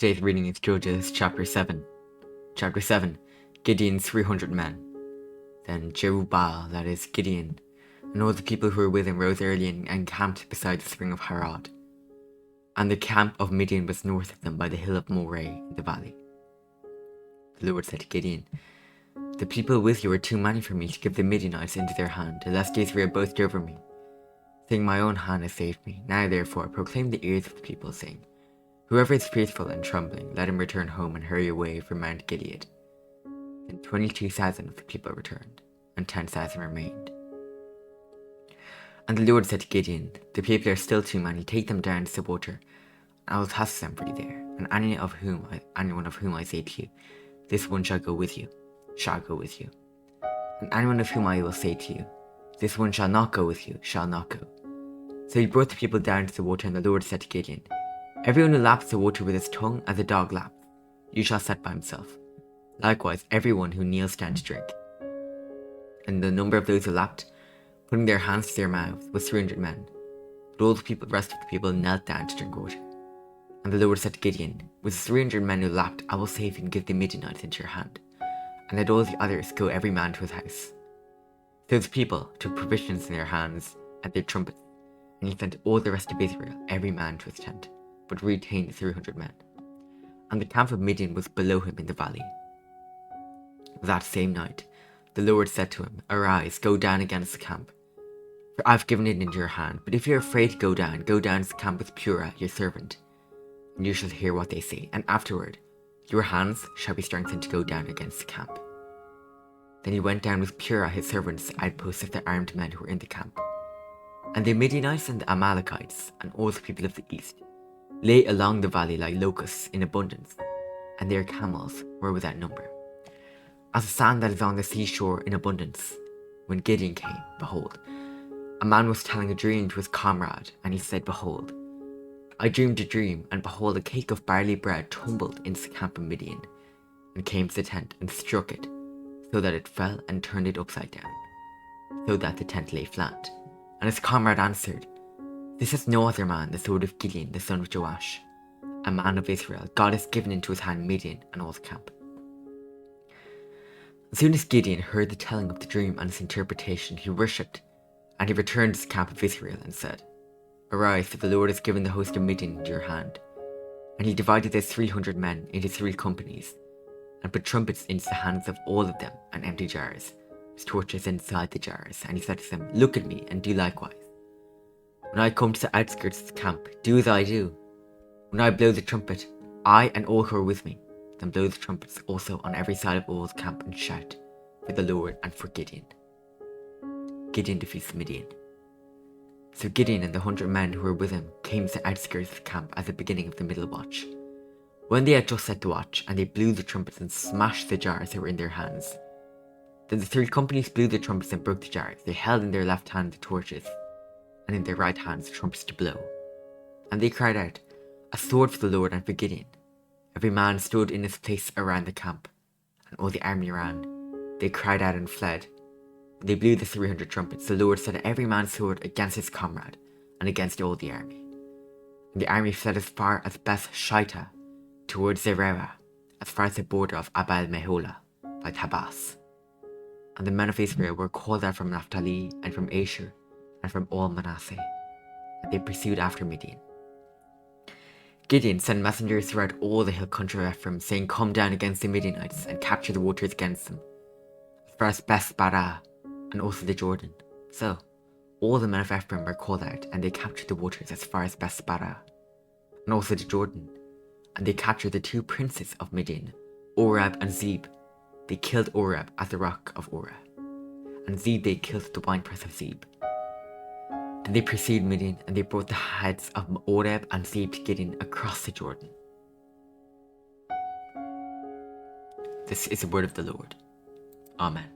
Today's reading is Judges chapter 7. Chapter 7, Gideon's 300 men. Then Jerubbaal, that is Gideon, and all the people who were with him rose early and encamped beside the spring of Harod. And the camp of Midian was north of them by the hill of Moreh in the valley. The Lord said to Gideon, "The people with you are too many for me to give the Midianites into their hand, lest Israel boast over me, saying, my own hand has saved me. Now therefore proclaim the ears of the people, saying, whoever is fearful and trembling, let him return home and hurry away from Mount Gilead." Then 22,000 of the people returned, and 10,000 remained. And the Lord said to Gideon, "The people are still too many. Take them down to the water, and I will test them for you there. And anyone of whom I say to you, this one shall go with you, shall go with you. And anyone of whom I will say to you, this one shall not go with you, shall not go." So he brought the people down to the water, and the Lord said to Gideon, "Everyone who laps the water with his tongue as a dog laps, you shall set by himself. Likewise, everyone who kneels down to drink." And the number of those who lapped, putting their hands to their mouths, was 300 men. But all the rest of the people knelt down to drink water. And the Lord said to Gideon, "With the 300 men who lapped, I will save you and give the Midianites into your hand, and let all the others go every man to his house." So the people took provisions in their hands and their trumpets, and he sent all the rest of Israel, every man to his tent, but retained the 300 men. And the camp of Midian was below him in the valley. That same night, the Lord said to him, "Arise, go down against the camp, for I have given it into your hand. But if you are afraid to go down to the camp with Purah, your servant, and you shall hear what they say, and afterward your hands shall be strengthened to go down against the camp." Then he went down with Purah his servant to the outposts of the armed men who were in the camp. And the Midianites and the Amalekites and all the people of the east lay along the valley like locusts in abundance, and their camels were without number, as the sand that is on the seashore in abundance. When Gideon came, behold, a man was telling a dream to his comrade, and he said, "Behold, I dreamed a dream, and behold, a cake of barley bread tumbled into the camp of Midian, and came to the tent, and struck it, so that it fell and turned it upside down, so that the tent lay flat." And his comrade answered, "This is no other man, the sword of Gideon, the son of Joash, a man of Israel. God has given into his hand Midian and all the camp." As soon as Gideon heard the telling of the dream and its interpretation, he worshipped, and he returned to the camp of Israel and said, "Arise, for the Lord has given the host of Midian into your hand." And he divided his 300 men into 3 companies, and put trumpets into the hands of all of them, and empty jars, with torches inside the jars. And he said to them, "Look at me, and do likewise. When I come to the outskirts of the camp, do as I do. When I blow the trumpet, I and all who are with me, then blow the trumpets also on every side of all the camp, and shout for the Lord and for Gideon." Gideon defeats Midian. So Gideon and the 100 men who were with him came to the outskirts of the camp at the beginning of the middle watch, when they had just set the watch, and they blew the trumpets and smashed the jars that were in their hands. Then the 3 companies blew the trumpets and broke the jars. They held in their left hand the torches, and in their right hands the trumpets to blow. And they cried out, "A sword for the Lord and for Gideon." Every man stood in his place around the camp, and all the army ran. They cried out and fled. They blew the 300 trumpets. The Lord set every man's sword against his comrade, and against all the army. And the army fled as far as Beth Shittah, towards Zererah, as far as the border of Abel Meholah, by Tabas. And the men of Israel were called out from Naphtali, and from Asher, and from all Manasseh, and they pursued after Midian. Gideon sent messengers throughout all the hill country of Ephraim, saying, "Come down against the Midianites, and capture the waters against them, as far as Beth-barah, and also the Jordan." So all the men of Ephraim were called out, and they captured the waters as far as Beth-barah, and also the Jordan. And they captured the 2 princes of Midian, Oreb and Zeb. They killed Oreb at the rock of Oreb, and Zeb they killed at the winepress of Zeb. Then they pursued Midian, and they brought the heads of Oreb and Zeb to Gideon across the Jordan. This is the word of the Lord. Amen.